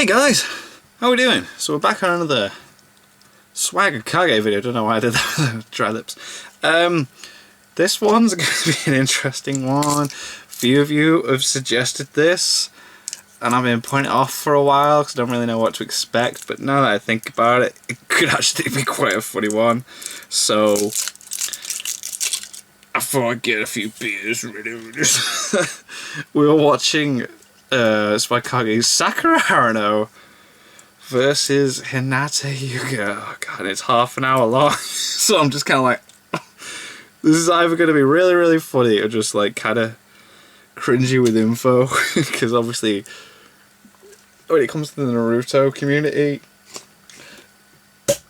Hey guys, how are we doing? So we're back on another Swagger Kage video. Don't know why I did that with dry lips. This one's going to be an interesting one. Few of you have suggested this, and I've been putting it off for a while because I don't really know what to expect. But now that I think about it, it could actually be quite a funny one. So I thought I'd get a few beers ready. We were watching Kage's Sakura Haruno versus Hinata Hyuga. Oh god, it's half an hour long. So I'm just kind of like, this is either going to be really, really funny or just like kind of cringy with info. Because obviously, when it comes to the Naruto community,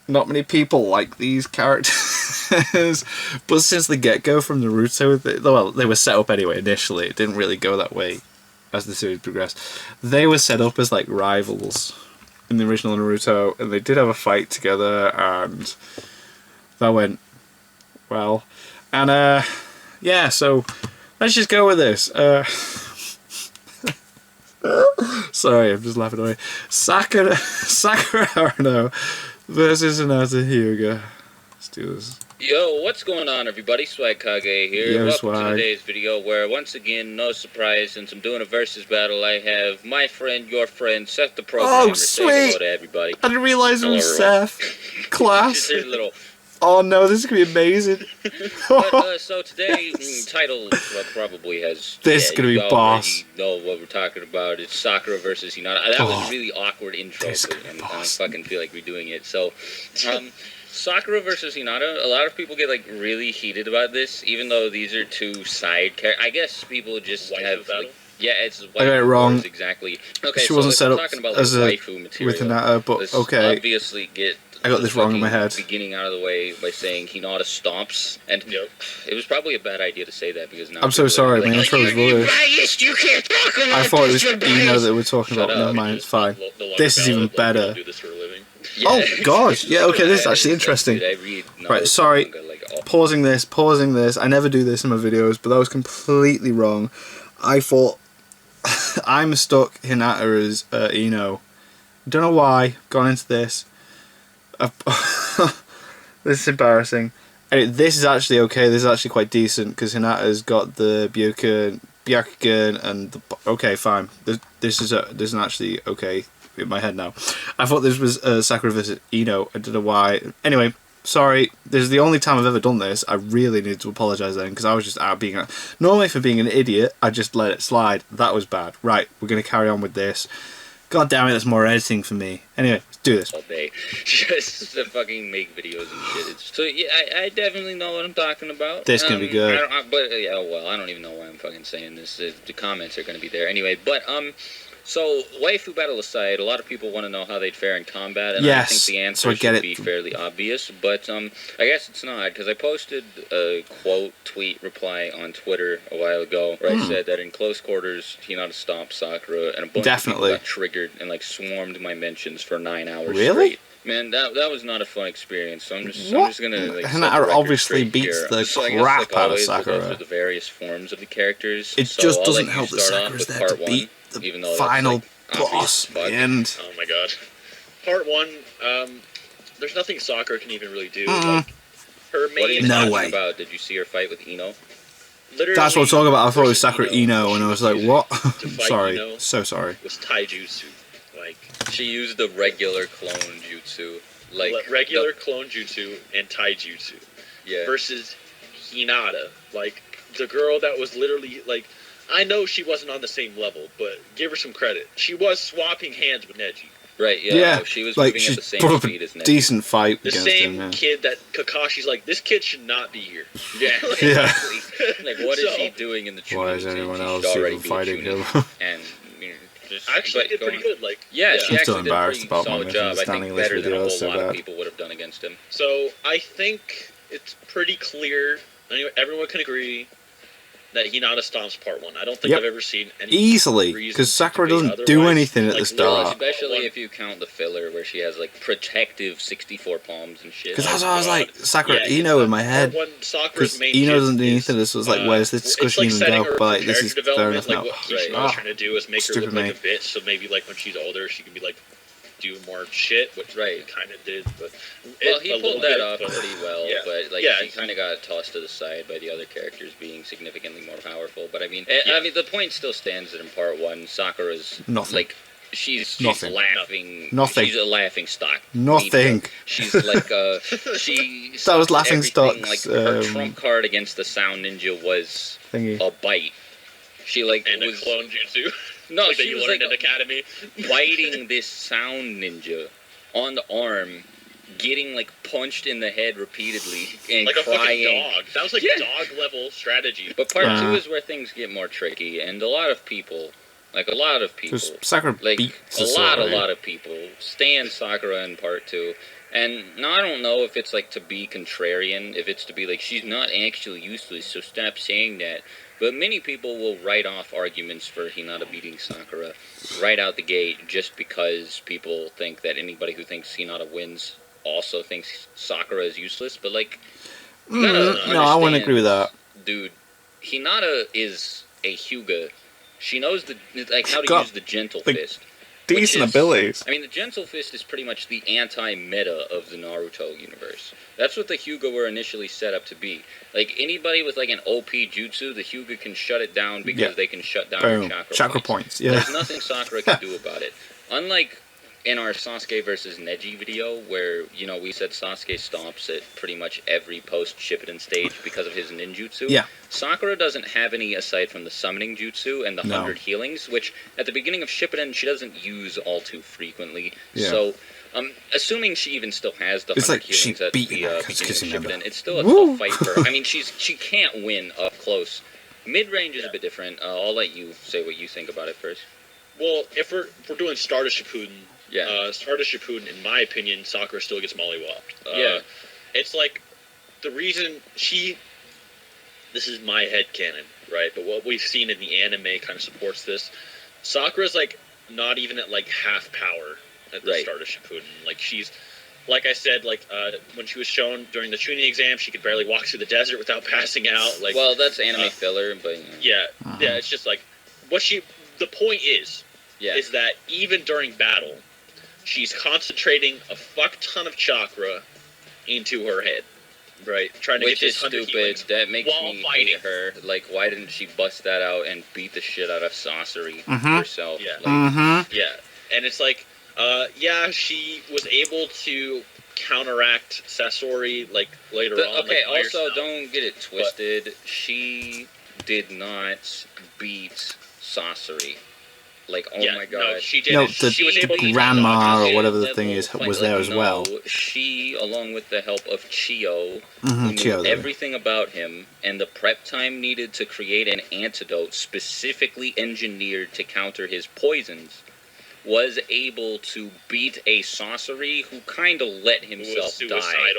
not many people like these characters. But since the get-go from Naruto, they were set up anyway initially. It didn't really go that way as the series progressed. They were set up as like rivals in the original Naruto, and they did have a fight together, and that went well. And yeah, so let's just go with this. Sorry, I'm just laughing away. Sakura Haruno versus Hinata Hyuga. Let's do this. Yo, what's going on, everybody? Swag Kage here. Yo, Welcome Swag. to today's video, where once again, no surprise, since I'm doing a versus battle, I have my friend, your friend, Seth the Programmer. Oh, Say sweet! hello to everybody. I didn't realize it Hello, was everyone. Seth. Class. Just a little. Oh no, this is gonna be amazing. But, so today, title probably has. This is gonna be you boss. know what we're talking about. It's Sakura versus Hinata. That was a really awkward intro, this is gonna and be I boss. fucking feel like redoing it. So, Sakura versus Hinata, a lot of people get like really heated about this, even though these are two side characters. I guess people just have like, yeah, it's I got it wrong. Exactly. Okay, She so wasn't if set we're up talking about as like, a waifu material, with Hinata, but let's okay. obviously get I got this wrong in my head. Beginning out of the way by saying Hinata stomps, and it was probably a bad idea to say that because now I'm so sorry, my intro was rubbish. You can't talk about I thought it was this, you're Eno biased. that we're talking Shut about. Never up. mind, it's fine. This is even better. Do this for a living. Yeah. Oh god, yeah, okay, this is actually interesting. Dude, I read Right, sorry. manga, like, all- Pausing this. I never do this in my videos, but that was completely wrong. I thought I mistook Hinata as Eno. Don't know why. Gone into this. This is embarrassing. Anyway, this is actually okay. This is actually quite decent because Hinata's got the Byakugan and the. Okay, fine. This is actually okay in my head now. I thought this was Sakura vs Eno. I don't know why. Anyway, sorry. This is the only time I've ever done this. I really need to apologise then because I was just out being. Normally, for being an idiot, I just let it slide. That was bad. Right, we're gonna carry on with this. God damn it, that's more editing for me. Anyway, let's do this. all day just to fucking make videos and shit. So yeah, I definitely know what I'm talking about. This can be good. But yeah, well, I don't even know why I'm fucking saying this. The comments are gonna be there anyway. But so waifu battle aside, a lot of people want to know how they'd fare in combat, and I think the answer should be fairly obvious. But I guess it's not, because I posted a quote tweet reply on Twitter a while ago where I said that in close quarters, Hinata stomped Sakura, and a bunch of people got triggered and like swarmed my mentions for 9 hours straight. Man, that was not a fun experience. So I'm just gonna like. Hinata obviously beats the crap out of Sakura. We'll go through the various forms of the characters. It just doesn't help that Sakura's there to beat the final boss at the end. Oh my god. Part 1, there's nothing Sakura can even really do. Like, her main... What are you No talking way. about? Did you see her fight with Eno? Literally, That's what I'm talking about. I thought it was Sakura Eno, and I was like, what? to fight Sorry. Eno So sorry. was taijutsu. Like, She used the regular clone jutsu. Like regular clone jutsu and taijutsu. Yeah. Versus Hinata. Like, the girl that was literally, like... I know she wasn't on the same level, but give her some credit. She was swapping hands with Neji. Right, yeah. Yeah, No, she was like moving at the she same put up speed a as Neji. decent fight The against same him. Yeah. kid that Kakashi's like, this kid should not be here. Yeah. Yeah. Like, what is So- he doing in the Chunin? Why is anyone She else should already even be fighting Chunin. him? And you know, just Actually, but did pretty going- good. Like, Yeah, she I'm still actually did a embarrassed pretty about my solid job. I misunderstanding think of this better than a video, whole so lot of bad. people would have done against him. So I think it's pretty clear. Anyway, everyone can agree. that Hinata stomps part 1. I don't think I've ever seen any easily, because Sakura doesn't do anything at the start. Especially if you count the filler where she has like protective 64 palms and shit. Because that's why I was like, Sakura, Ino in my head. Because Ino doesn't do anything. This was like, where's this discussion even go? But like, this is fair enough now. What Kishimo's trying to do is make her look like a bitch, so maybe like when she's older, she can be like do more shit, which kind of did. But he pulled that off pretty well. But like, she kind of got tossed to the side by the other characters being significantly more powerful. But I mean, the point still stands that in part 1, Sakura's like. She's laughing. Nothing. She's a laughing stock. Nothing. She's like she. That was laughing stock. Like her trump card against the Sound Ninja was a bite. She like and was a clone jutsu. No, like she that you was learned like in Academy. biting this Sound Ninja on the arm, getting like punched in the head repeatedly and like crying. A fucking dog. That was like dog level strategy. But part 2 is where things get more tricky, and a lot of people, Sakura like beats a lot of people stand Sakura in part 2. And now I don't know if it's like to be contrarian, if it's to be like she's not actually useless, so stop saying that. But many people will write off arguments for Hinata beating Sakura right out the gate just because people think that anybody who thinks Hinata wins also thinks Sakura is useless. But like, no, I wouldn't agree with that. Dude, Hinata is a Hyuga. She knows how to use the gentle fist. Decent abilities. I mean, the gentle fist is pretty much the anti-meta of the Naruto universe. That's what the Hyuga were initially set up to be. Like, anybody with like an OP jutsu, the Hyuga can shut it down because they can shut down your chakra points. There's nothing Sakura can do about it. Unlike in our Sasuke versus Neji video, where, you know, we said Sasuke stomps at pretty much every post-Shippuden stage because of his ninjutsu. Sakura doesn't have any aside from the summoning jutsu and the 100 healings, which at the beginning of Shippuden she doesn't use all too frequently. So, assuming she even still has the 100 healings at the beginning of Shippuden, it's still a tough fight for her. I mean, she can't win up close. Mid-range is a bit different. I'll let you say what you think about it first. Well, if we're doing Start of Shippuden, Start of Shippuden, in my opinion, Sakura still gets mollywopped. It's like, the reason this is my headcanon, right? But what we've seen in the anime kind of supports this. Sakura's like not even at like half power at the start of Shippuden. Like she's, like I said, like when she was shown during the tuning exam, she could barely walk through the desert without passing out. Like, well, that's anime filler, but it's just like the point is that even during battle, she's concentrating a fuck ton of chakra into her head. Right, trying to get this stupid. That makes me hate her. Like, why didn't she bust that out and beat the shit out of Sasori herself? And it's like, she was able to counteract Sasori like later on. Okay, also don't get it twisted. She did not beat Sasori. Like, my god. No, she did. No, she was able to grandma or whatever the thing is was there as well. She, along with the help of Chiyo, who knew everything about him, and the prep time needed to create an antidote specifically engineered to counter his poisons, was able to beat a Sasori who kind of let himself die.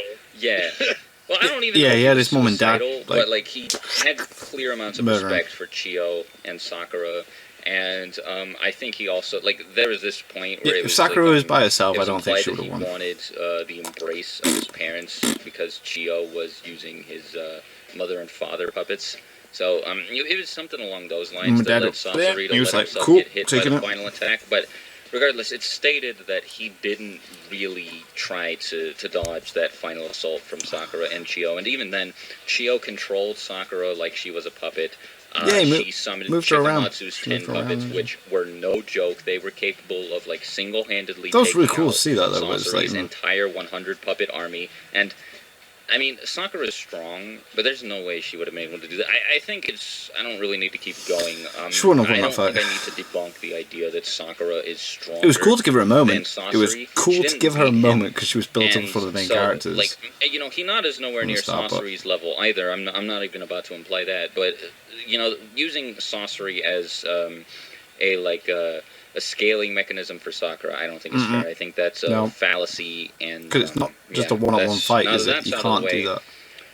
Well, I don't even know he had his mom and dad. But, like, he had clear amounts of respect for Chiyo and Sakura. And I think he also, like, there was this point where if Sakura was by herself, I don't think she would have won. He wanted the embrace of his parents because Chiyo was using his mother and father puppets. So it was something along those lines that led Sasori to let himself get hit by the final attack. But regardless, it's stated that he didn't really try to dodge that final assault from Sakura and Chiyo. And even then, Chiyo controlled Sakura like she was a puppet. She summoned Chikamatsu's 10 puppets, which were no joke. They were capable of, like, single-handedly taking really cool to see that, though. Sasori's entire 100 puppet army. And, I mean, Sakura is strong, but there's no way she would have been able to do that. I think I don't really need to keep going. She wouldn't have won that fight. fight. I need to debunk the idea that Sakura is strong. It was cool to give her a moment. It was cool to give her a moment because she was built up for the main characters. Like, you know, Hinata's nowhere near Sasori's level either. I'm not even about to imply that, but, you know, using Sasori as a scaling mechanism for Sakura, I don't think is fair. I think that's a fallacy. And because it's not just a one-on-one fight, is it? You can't do that.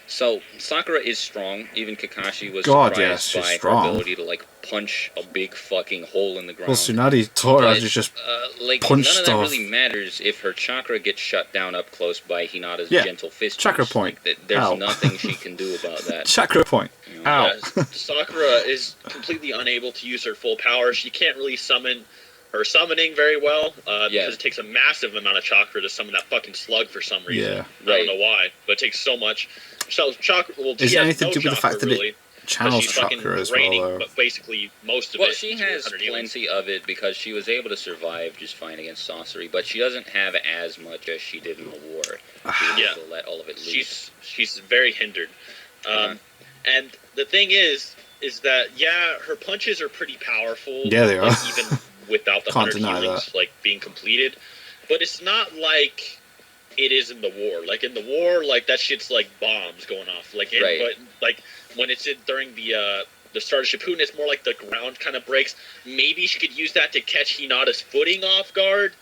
So, Sakura is strong. Even Kakashi was surprised by her ability to, like, punch a big fucking hole in the ground. Well, Tsunade taught her to just punch none of that stuff. really matters if her chakra gets shut down up close by Hinata's gentle fist. Chakra point. Like, there's nothing she can do about that. Chakra point. You know? Ow. Yeah, Sakura is completely unable to use her full power. She can't really summon her summoning very well because it takes a massive amount of chakra to summon that fucking slug for some reason. Yeah. I don't know why, but it takes so much. So chakra. Well, is it anything no to do with the fact that really, it channels chakra as well? But basically, most of it. Well, she has plenty of it because she was able to survive just fine against sorcery, but she doesn't have as much as she did in the war. She was able to let all of it loose. She's very hindered. And the thing is that her punches are pretty powerful. Yeah, they are. Like, even without the 100 healings like being completed, but it's not like it is in the war. Like in the war, like that shit's like bombs going off. Like, but like when it's during the start of Shippuden, it's more like the ground kind of breaks. Maybe she could use that to catch Hinata's footing off guard.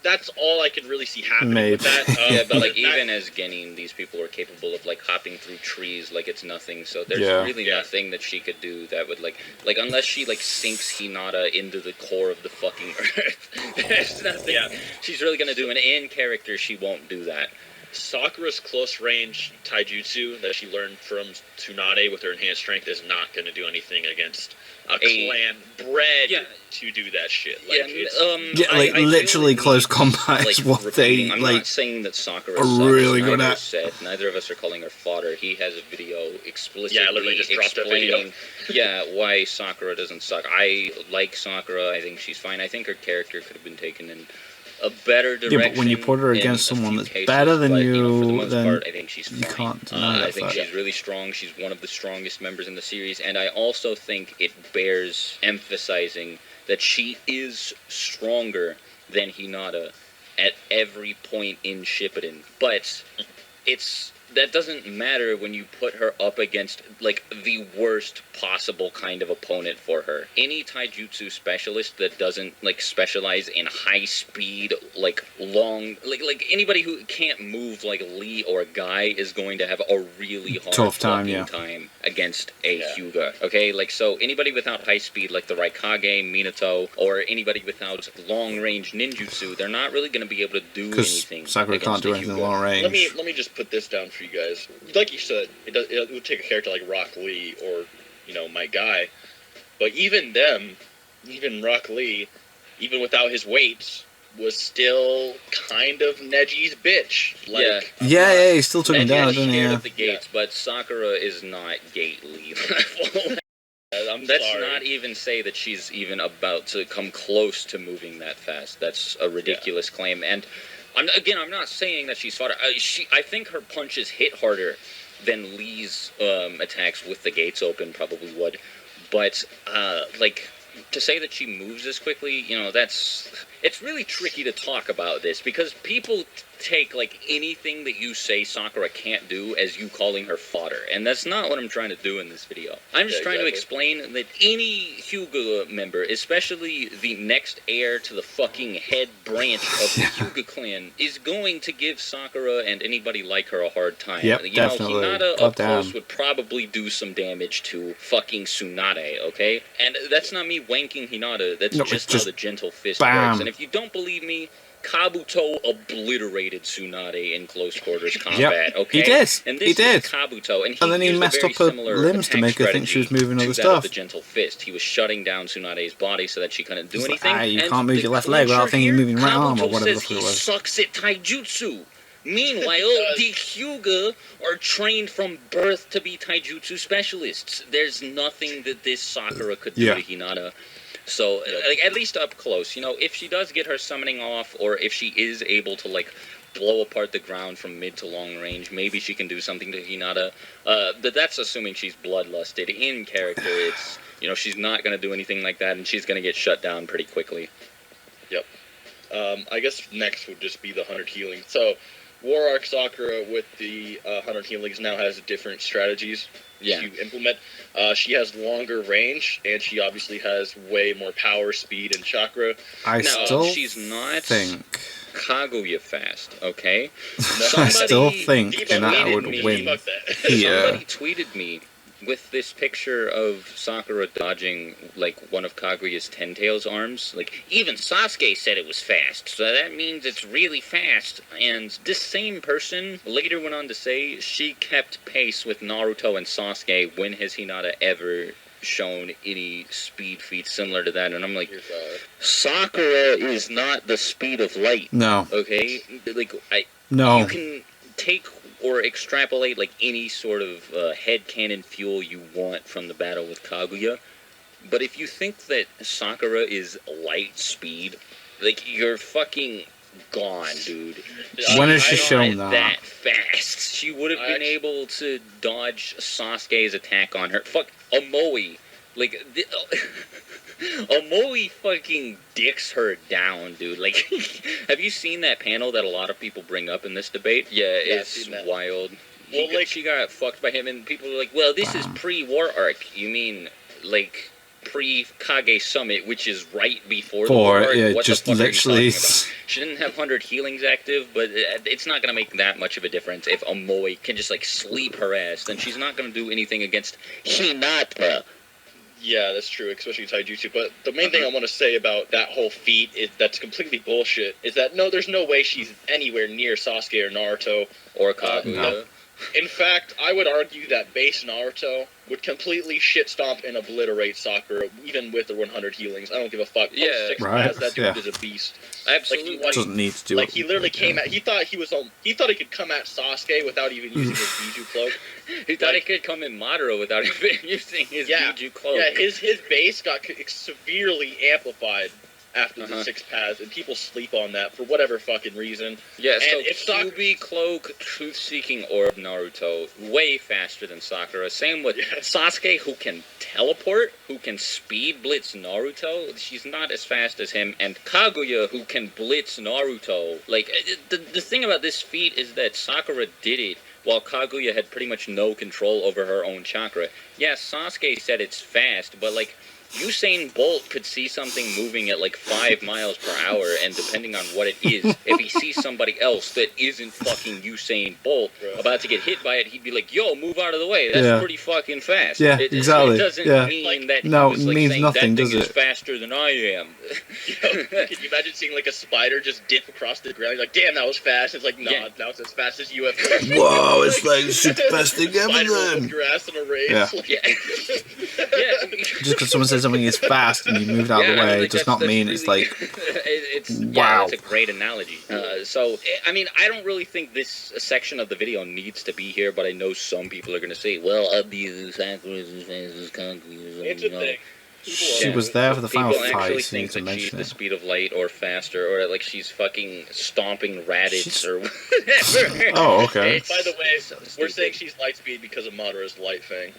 That's all I can really see happening with that. But like even as Genin, these people are capable of like hopping through trees like it's nothing. So there's really nothing that she could do that would like unless she like sinks Hinata into the core of the fucking earth. There's nothing she's really gonna do. And in character, she won't do that. Sakura's close range taijutsu that she learned from Tsunade with her enhanced strength is not going to do anything against a clan bred to do that shit. Like, literally close combat is what they I'm not saying that Sakura are really good at. Neither of us are calling her fodder. He has a video explicitly literally just dropped a video. Why Sakura doesn't suck. I like Sakura. I think she's fine. I think her character could have been taken in a better direction. Yeah, but when you put her against someone that's better than you, then part, I think she's fine. You can't deny that. I think she's really strong. She's one of the strongest members in the series, and I also think it bears emphasizing that she is stronger than Hinata at every point in Shippuden. But that doesn't matter when you put her up against, like, the worst possible kind of opponent for her. Any taijutsu specialist that doesn't, like, specialize in high-speed, like, long... Like anybody who can't move like Lee or Guy is going to have a really hard time against a Hyuga, okay? Like, so anybody without high speed, like the Raikage, Minato, or anybody without long-range ninjutsu, they're not really going to be able to do anything. Because Sakura can't do anything long range. Let me just put this down for you guys. Like you said, it would take a character like Rock Lee or, my guy. But even Rock Lee, even without his weights, was still kind of Neji's bitch. Like, he still took him down, didn't he? At the gates, but Sakura is not Gate Lee level. Let's not even say that she's even about to come close to moving that fast. That's a ridiculous claim. And I'm not saying that she's fodder. I think her punches hit harder than Lee's attacks with the gates open probably would. But to say that she moves as quickly, it's really tricky to talk about this because people take like anything that you say Sakura can't do as you calling her fodder, and that's not what I'm trying to do in this video. I'm just trying to explain that any Hyuga member, especially the next heir to the fucking head branch of the Hyuga clan, is going to give Sakura and anybody like her a hard time. Definitely. Hinata up close would probably do some damage to fucking Tsunade, okay? And that's not me wanking Hinata, that's just how the gentle fist works. And if you don't believe me, Kabuto obliterated Tsunade in close quarters combat. Okay, he did. And this is Kabuto, and then he messed up her limbs to make her think she was moving other stuff. The gentle fist. He was shutting down Tsunade's body so that she couldn't do anything. You can't move your left leg without thinking you're moving right arm or whatever the fuck it was. He sucks at taijutsu. Meanwhile, the Hyuga are trained from birth to be taijutsu specialists. There's nothing that this Sakura could do to Hinata. So, at least up close, if she does get her summoning off, or if she is able to, blow apart the ground from mid to long range, maybe she can do something to Hinata. That's assuming she's bloodlusted. In character, it's, she's not going to do anything like that, and she's going to get shut down pretty quickly. Yep. I guess next would just be the 100 healing. So, War Arc Sakura with the 100 healings now has different strategies to implement. She has longer range, and she obviously has way more power, speed, and chakra. She's not think Kaguya fast, okay? I still think Hinata would win here. Somebody tweeted me with this picture of Sakura dodging, like, one of Kaguya's Ten Tails arms. Like, even Sasuke said it was fast, so that means it's really fast. And this same person later went on to say she kept pace with Naruto and Sasuke. When has Hinata ever shown any speed feats similar to that? And I'm like, Sakura is not the speed of light. No. Okay? Like, no. You can take or extrapolate, like, any sort of headcanon fuel you want from the battle with Kaguya. But if you think that Sakura is light speed, like, you're fucking gone, dude. When has she shown that fast? She would have been able to dodge Sasuke's attack on her. Fuck, Amoe. Like, Amoe fucking dicks her down, dude. Like, have you seen that panel that a lot of people bring up in this debate? Yeah, it's wild. Well, she got fucked by him, and people are like, well, this is pre-war arc. You mean, like, pre-Kage Summit, which is right before the war arc? Yeah, what just the fuck literally. Are you talking about? She didn't have 100 healings active, but it's not going to make that much of a difference if Amoe can just, like, sleep her ass. Then she's not going to do anything against Hinata. Yeah, that's true, especially Taijutsu. But the main thing I want to say about that whole feat that's completely bullshit is that, no, there's no way she's anywhere near Sasuke or Naruto. Or Kaguya. No. In fact, I would argue that base Naruto would completely shit stomp and obliterate Sakura, even with the 100 healings. I don't give a fuck. Yeah, right. That dude is a beast. Absolutely. Like, doesn't need to do like, he literally came at. He thought he could come at Sasuke without even using his Biju cloak. He thought he could come in Madara without even using his Biju cloak. Yeah, his base got severely amplified after the 6 paths, and people sleep on that for whatever fucking reason. Yeah, so Kyuubi Cloak, Truth-Seeking Orb Naruto, way faster than Sakura. Same with Sasuke, who can teleport, who can speed blitz Naruto. She's not as fast as him. And Kaguya, who can blitz Naruto. Like, the thing about this feat is that Sakura did it while Kaguya had pretty much no control over her own chakra. Yeah, Sasuke said it's fast, but, like, Usain Bolt could see something moving at like 5 miles per hour, and depending on what it is, if he sees somebody else that isn't fucking Usain Bolt about to get hit by it, he'd be like, yo, move out of the way. That's pretty fucking fast. Yeah, exactly. It doesn't mean that no, he was, like, means saying nothing, that does thing it? is faster than I am. Can you imagine seeing like a spider just dip across the ground? You're like, damn, that was fast. It's like, nah, now it's as fast as UFO. Whoa, it's like the super fast thing ever then. Your ass in a race. Yeah. Just because someone says something is fast and you moved out of the way, does not mean it's like, wow. It's a great analogy. So, I mean, I don't really think this section of the video needs to be here, but I know some people are going to say, well, Sakura's as fast as Kaguya. It's a thing. She was there for the final fight, so you need to think that she's mention the it. speed of light or faster, or like she's fucking stomping Raditz or whatever. Oh, okay. By the way, we're saying she's light speed because of Madara's light fang.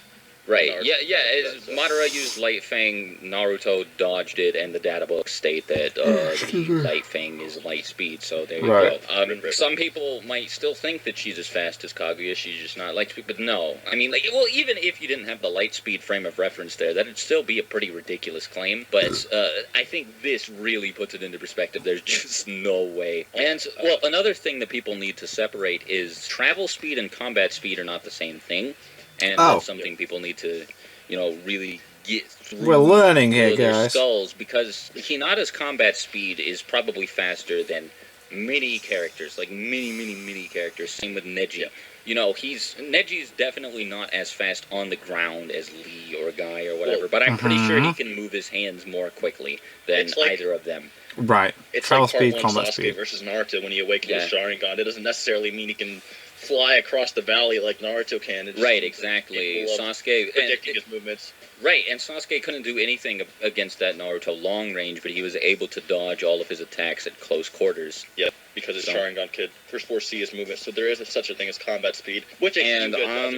Right, Madara used Light Fang, Naruto dodged it, and the data books state that the Light Fang is light speed, so there you go. Some people might still think that she's as fast as Kaguya, she's just not light speed, but no. I mean, like, well, even if you didn't have the light speed frame of reference there, that'd still be a pretty ridiculous claim, but I think this really puts it into perspective. There's just no way. And, well, another thing that people need to separate is travel speed and combat speed are not the same thing. And that's something people need to, really get through. We're learning here, their guys. Skulls, because Hinata's combat speed is probably faster than many characters, like many characters. Same with Neji. Yeah. Neji's definitely not as fast on the ground as Lee or Guy or whatever, but I'm pretty sure he can move his hands more quickly than either of them. Right. It's travel like speed, Part 1 combat Sasuke speed versus Naruto when he awakens his Sharingan. It doesn't necessarily mean he can fly across the valley like Naruto can. Right, exactly. Sasuke predicting his movements. Right, and Sasuke couldn't do anything against that Naruto long range, but he was able to dodge all of his attacks at close quarters. Yep, because his Sharingan could foresee his movement. So there is such a thing as combat speed, which I'm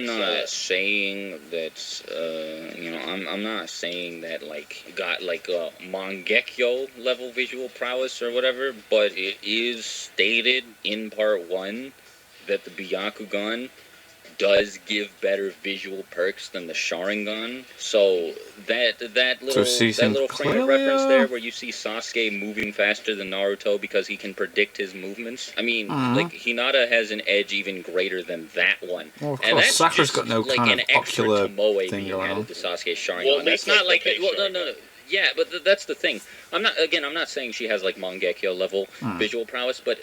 not saying that. I'm not saying that like got like a Mangekyo level visual prowess or whatever, but it is stated in part 1 that the Byakugan does give better visual perks than the Sharingan. So that little frame of reference there, where you see Sasuke moving faster than Naruto because he can predict his movements. I mean, like Hinata has an edge even greater than that one. Well, of course, Sakura's got no kind of ocular thing going on. To Sasuke's Sharingan. Well, that's not like no. Yeah, but that's the thing. I'm not saying she has like Mangekyo level visual prowess, but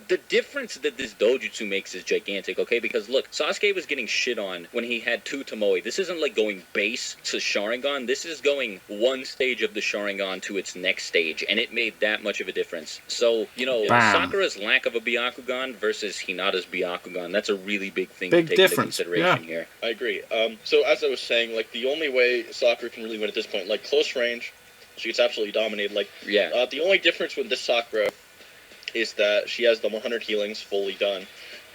the difference that this dojutsu makes is gigantic, okay? Because look, Sasuke was getting shit on when he had 2 Tomoe. This isn't like going base to Sharingan. This is going one stage of the Sharingan to its next stage, and it made that much of a difference. So, Sakura's lack of a Byakugan versus Hinata's Byakugan, that's a really big thing to take into consideration here. I agree. So as I was saying, like, the only way Sakura can really win at this point, like, close range, she gets absolutely dominated. Like, the only difference with this Sakura is that she has the 100 healings fully done,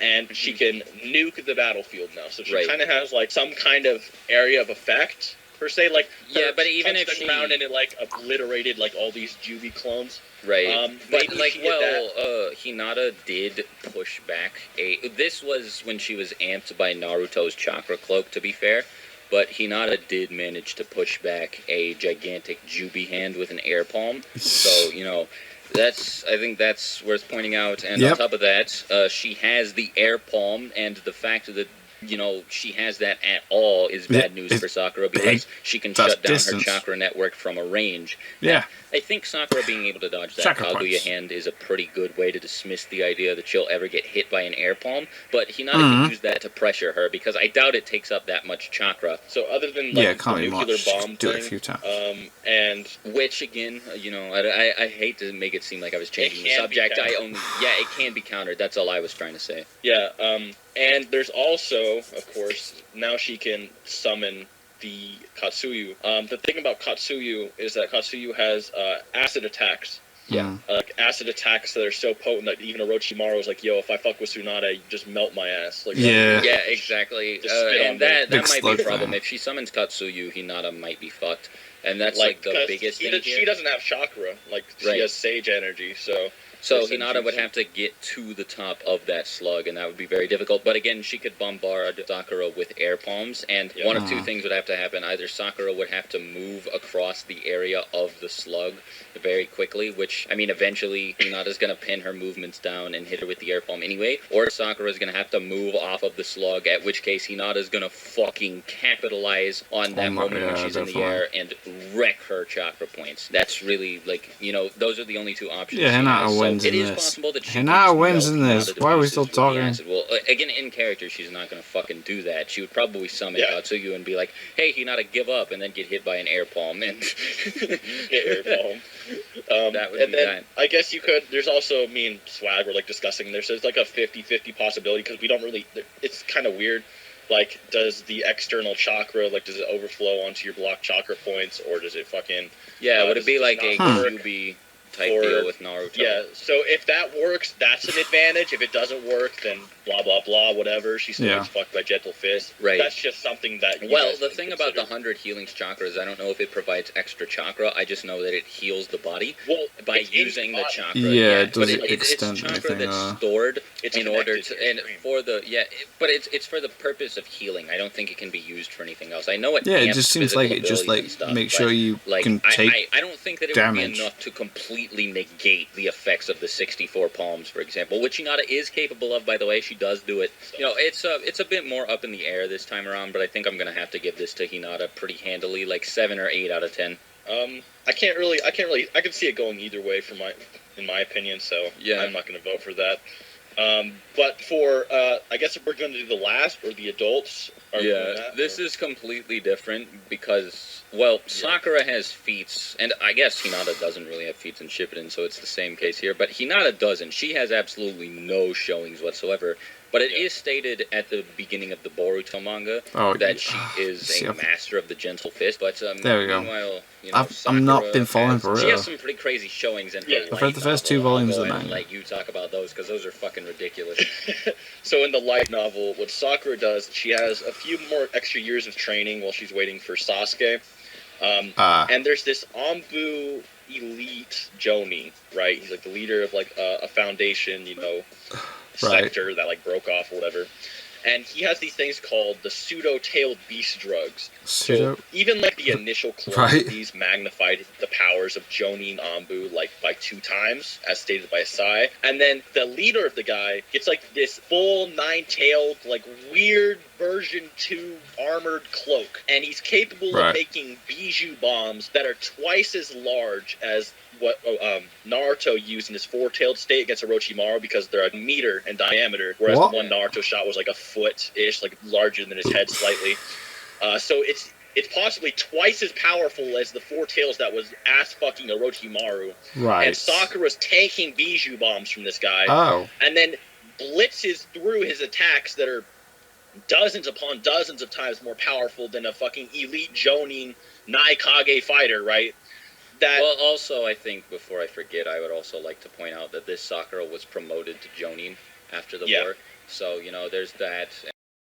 and she can nuke the battlefield now. So she kind of has like some kind of area of effect per se. Like but even if she around and it like obliterated like all these Jubi clones. Right. But like, Hinata did push back this was when she was amped by Naruto's chakra cloak, to be fair. But Hinata did manage to push back a gigantic Jubi hand with an air palm. So, I think that's worth pointing out. And on top of that, she has the air palm, and the fact that, she has that at all is bad news for Sakura, because she can shut down her chakra network from a range. Yeah. I think Sakura being able to dodge that Kaguya hand is a pretty good way to dismiss the idea that she'll ever get hit by an air palm, but Hinata can use that to pressure her, because I doubt it takes up that much chakra. So other than like the nuclear bomb do thing, it a few times. And which again, I hate to make it seem like I was changing the subject. It can be countered. That's all I was trying to say. Yeah, and there's also, of course, now she can summon the Katsuyu. The thing about Katsuyu is that Katsuyu has acid attacks. Yeah. Acid attacks that are so potent that even Orochimaru is like, yo, if I fuck with Tsunade, you just melt my ass. Like, yeah, exactly. And that might be a problem. If she summons Katsuyu, Hinata might be fucked. And that's like the biggest thing here. She doesn't have chakra. Like, she has sage energy, So Hinata would have to get to the top of that slug, and that would be very difficult. But again, she could bombard Sakura with air palms, and one of two things would have to happen. Either Sakura would have to move across the area of the slug very quickly, which, I mean, eventually Hinata's going to pin her movements down and hit her with the air palm anyway, or Sakura's going to have to move off of the slug, at which case Hinata's going to fucking capitalize on that moment when she's in the air and wreck her chakra points. That's really, like, those are the only two options. Yeah, Hinata wins in this. Hinata wins in this. Why are we still talking? Well, again, in character, she's not going to fucking do that. She would probably summon Katsuyu and be like, hey, Hinata, give up, and then get hit by an air palm. And air palm. That would be that. I guess you could, there's also, me and Swag were, like, discussing this. There's, like, a 50-50 possibility, because we don't really, it's kind of weird. Like, does the external chakra, like, does it overflow onto your block chakra points, or does it fucking... Yeah, would it be like a Kyuubi type deal with Naruto? Yeah, so if that works, that's an advantage. If it doesn't work, then blah, blah, blah, whatever. She still gets fucked by Gentle Fist. Right. That's just something that the thing about the 100 healing chakras, I don't know if it provides extra chakra. I just know that it heals the body by using the chakra. Yeah, it does it's chakra that's stored in order to... and for the... Yeah, but it's for the purpose of healing. I don't think it can be used for anything else. I know it it just seems like it just, like, make sure you can take I don't think that it would be enough to completely negate the effects of the 64 palms, for example, which Hinata is capable of, by the way. She does do it. It's a bit more up in the air this time around, but I think I'm going to have to give this to Hinata pretty handily, like 7 or 8 out of 10. I can see it going either way in my opinion, so I'm not going to vote for that. But for, I guess if we're going to do the last, or the adults... This is completely different because, Sakura has feats, and I guess Hinata doesn't really have feats in Shippuden, so it's the same case here, but Hinata doesn't. She has absolutely no showings whatsoever. But it is stated at the beginning of the Boruto manga that she is a master of the Gentle Fist. But there we go. Meanwhile, I've not been following for real. She has some pretty crazy showings in her. I've read the first 2 volumes of the manga. Like, you talk about those, because those are fucking ridiculous. So in the light novel, what Sakura does, she has a few more extra years of training while she's waiting for Sasuke. And there's this Anbu elite Jonin, right? He's like the leader of like a foundation, sector that like broke off or whatever. and he has these things called the pseudo-tailed beast drugs. So even like the initial clones of these magnified the powers of Jonin Anbu like by 2 times, as stated by Sai. And then the leader of the guy gets like this full 9-tailed, like weird version 2 armored cloak, and he's capable of making bijou bombs that are twice as large as what Naruto used in his 4-tailed state against Orochimaru, because they're a meter in diameter, whereas the one Naruto shot was like a foot-ish, like larger than his head slightly. So it's possibly twice as powerful as the 4 tails that was ass-fucking Orochimaru. Right. And Sakura's tanking bijou bombs from this guy. Oh. And then blitzes through his attacks that are dozens upon dozens of times more powerful than a fucking elite Jonin Naikage fighter, right? Well, also, I think, before I forget, I would also like to point out that this Sakura was promoted to Jonin after the war. So, you know, there's that.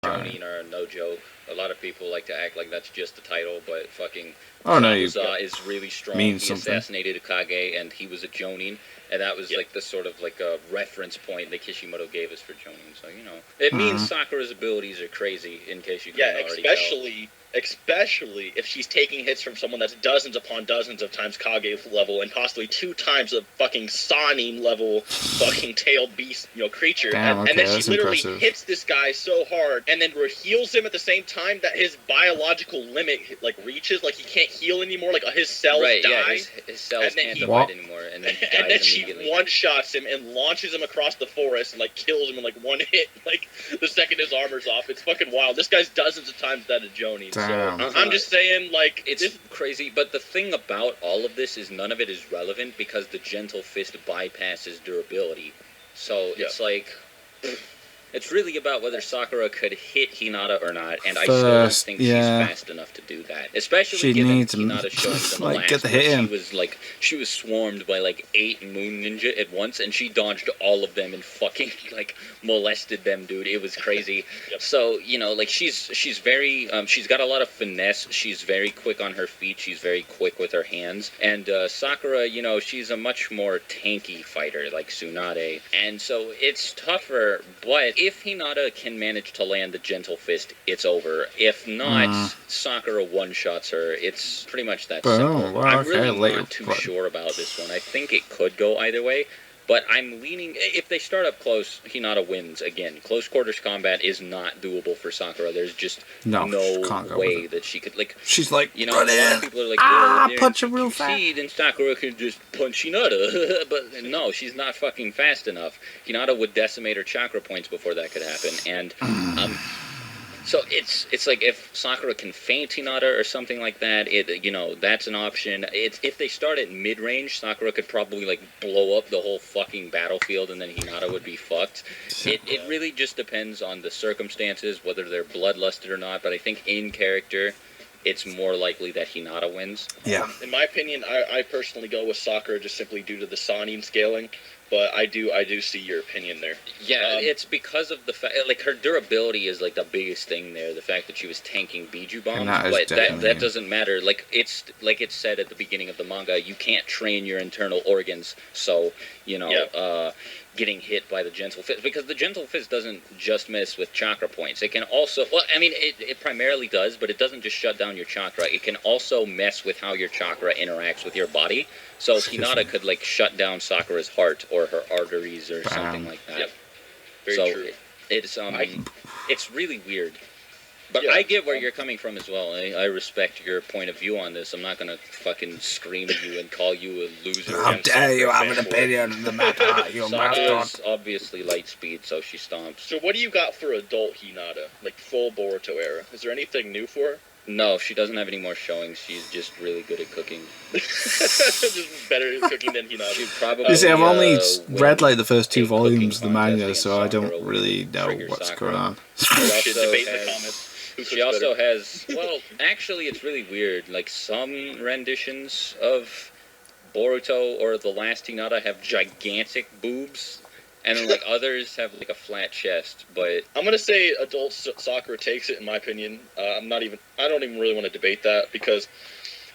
Jonin are no joke. A lot of people like to act like that's just the title, but fucking Zabuza is really strong. He assassinated a Kage, and he was a Jonin, and that was like the sort of like a reference point that Kishimoto gave us for Jonin. So, you know, it means Sakura's abilities are crazy, in case you can't already tell. Especially if she's taking hits from someone that's dozens upon dozens of times Kage level and possibly 2 times the fucking Sanin level fucking tailed beast, you know, creature. Damn, and then she literally hits this guy so hard and then heals him at the same time that his biological limit like reaches. Like he can't heal anymore. Like his cells die. Yeah, his cells can't divide anymore. And then he dies and then immediately. She one-shots him and launches him across the forest and like kills him in like 1 hit. Like the second his armor's off. It's fucking wild. This guy's dozens of times that of Jonin. So I'm just saying, like, it's crazy. But the thing about all of this is none of it is relevant because the gentle fist bypasses durability. So it's like, it's really about whether Sakura could hit Hinata or not, and I still don't think she's fast enough to do that. Especially given Hinata showing them like, get the hit in. She was swarmed by like 8 Moon Ninja at once, and she dodged all of them and fucking like molested them, dude. It was crazy. So, you know, like she's very she's got a lot of finesse. She's very quick on her feet. She's very quick with her hands. And Sakura, you know, she's a much more tanky fighter like Tsunade, and so it's tougher. But if Hinata can manage to land the gentle fist, it's over. If not, Sakura one-shots her. It's pretty much that simple. Well, I'm really not too sure about this one. I think it could go either way, but I'm leaning... If they start up close, Hinata wins again. Close quarters combat is not doable for Sakura. There's just no way that she could... Like, she's like, you know, a lot of people are like, punch him real fast. Then Sakura could just punch Hinata. But no, she's not fucking fast enough. Hinata would decimate her chakra points before that could happen. And so it's like if Sakura can feint Hinata or something like that, you know, that's an option. If they start at mid-range, Sakura could probably like blow up the whole fucking battlefield, and then Hinata would be fucked. It really just depends on the circumstances, whether they're bloodlusted or not. But I think in character, it's more likely that Hinata wins. Yeah. In my opinion, I personally go with Sakura just simply due to the Sanin scaling. But I do see your opinion there. Yeah, it's because of the fact, like, her durability is, like, the biggest thing there. The fact that she was tanking Bijou bombs. But that doesn't matter. Like it's said at the beginning of the manga, you can't train your internal organs. So, you know, getting hit by the gentle fist. Because the gentle fist doesn't just mess with chakra points. It can also, well, I mean, it primarily does, but it doesn't just shut down your chakra. It can also mess with how your chakra interacts with your body. So Hinata could, like, shut down Sakura's heart or her arteries or something like that. Yep. Very true. It's really weird. But I get where you're coming from as well. I respect your point of view on this. I'm not going to fucking scream at you and call you a loser. How dare you have an opinion on the matter, you Sakura's obviously light speed, so she stomps. So what do you got for adult Hinata? Like, full Boruto era? Is there anything new for her? No, she doesn't have any more showings. She's just really good at cooking. Just better at cooking than Hinata. She'd probably, you see, I've only read like the first 2 volumes of the manga, so I don't really know what's going on. She also has, well, actually it's really weird. Like, some renditions of Boruto or The Last Hinata have gigantic boobs. And then, like, others have, like, a flat chest, but... I'm gonna say adult Sakura takes it, in my opinion. I don't even really want to debate that, because,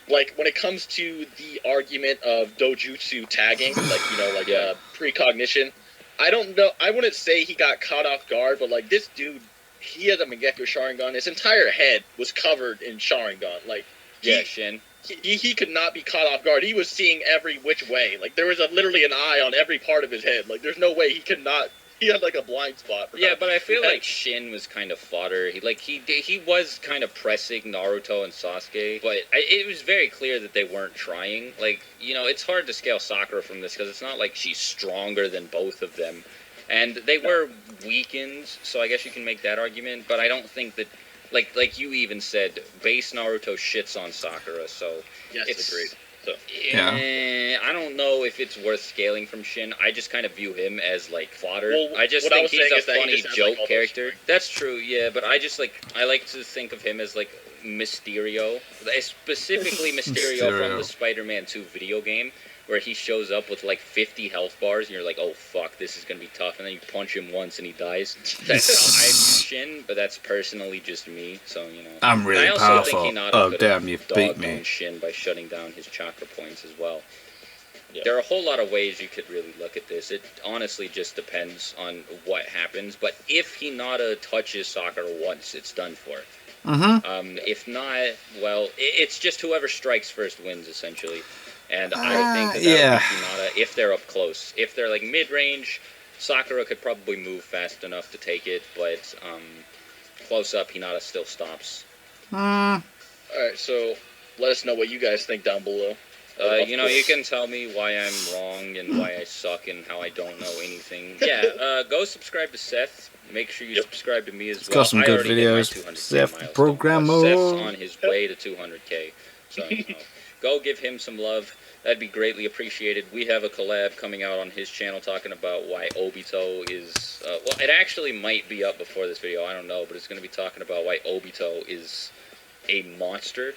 like, when it comes to the argument of dojutsu tagging, like, you know, like, precognition, I don't know, I wouldn't say he got caught off guard, but, like, this dude he had a Mangekyo Sharingan. His entire head was covered in Sharingan. Like, Shin. He could not be caught off guard. He was seeing every which way. Like, there was literally an eye on every part of his head. Like, there's no way he could not. He had like a blind spot. Yeah, but I feel like Shin was kind of fodder. He was kind of pressing Naruto and Sasuke, but it was very clear that they weren't trying. Like, you know, it's hard to scale Sakura from this because it's not like she's stronger than both of them, and they were weakened. So I guess you can make that argument. But I don't think that, like you even said, base Naruto shits on Sakura. So yes, agreed. So, I don't know if it's worth scaling from Shin. I just kind of view him as like fodder. I just think he's a funny joke character. That's true, yeah. But I like to think of him as like Mysterio, specifically Mysterio from the Spider-Man 2 video game, where he shows up with like 50 health bars, and you're like, oh fuck, this is gonna be tough, and then you punch him once and he dies. That's how I view Shin, but that's personally just me. So you know, I'm really powerful. Think Hinata oh damn, you beat me. Shin by shutting down his chakra points as well. Yeah. There are a whole lot of ways you could really look at this. It honestly just depends on what happens. But if Hinata touches Sakura once, it's done for. If not, well, it's just whoever strikes first wins essentially. And I think that would be Hinata if they're up close. If they're like mid-range, Sakura could probably move fast enough to take it, but close up, Hinata still stops. Alright, so let us know what you guys think down below. You know, you can tell me why I'm wrong and why I suck and how I don't know anything. Yeah, go subscribe to Seth. Make sure you subscribe to me as well. Got some good videos. Seth Programmer. Seth's on his way to 200K. So, you know, go give him some love. That'd be greatly appreciated. We have a collab coming out on his channel talking about why Obito is... well, it actually might be up before this video. I don't know. But it's going to be talking about why Obito is a monster.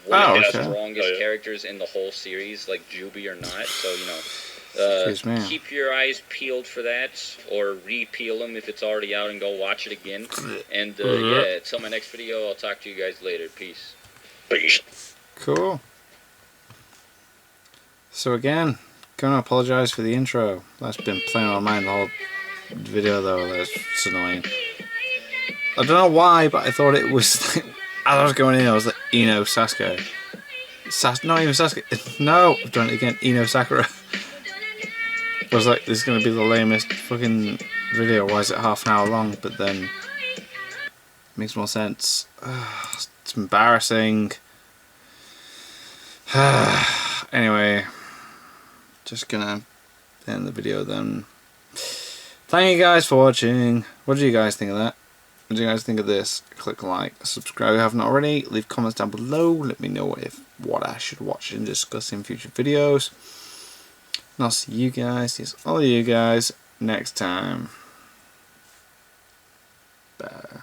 One of the strongest characters in the whole series, like Jubi or not. So, you know, keep your eyes peeled for that. Or re-peel them if it's already out and go watch it again. And, yeah, till my next video, I'll talk to you guys later. Peace. Cool. So again, gonna apologise for the intro. That's been playing on my mind the whole video though. That's annoying. I don't know why, but I thought it was. As I was going in, I was like, Ino Sasuke. Not even Sasuke. No, I've done it again. Ino Sakura. I was like, this is gonna be the lamest fucking video. Why is it half an hour long? But then it makes more sense. It's embarrassing. Anyway. Just gonna end the video then. Thank you guys for watching. What do you guys think of that? What do you guys think of this? Click like, subscribe if you haven't already. Leave comments down below. Let me know what I should watch and discuss in future videos. And I'll see you guys, yes, all of you guys, next time. Bye.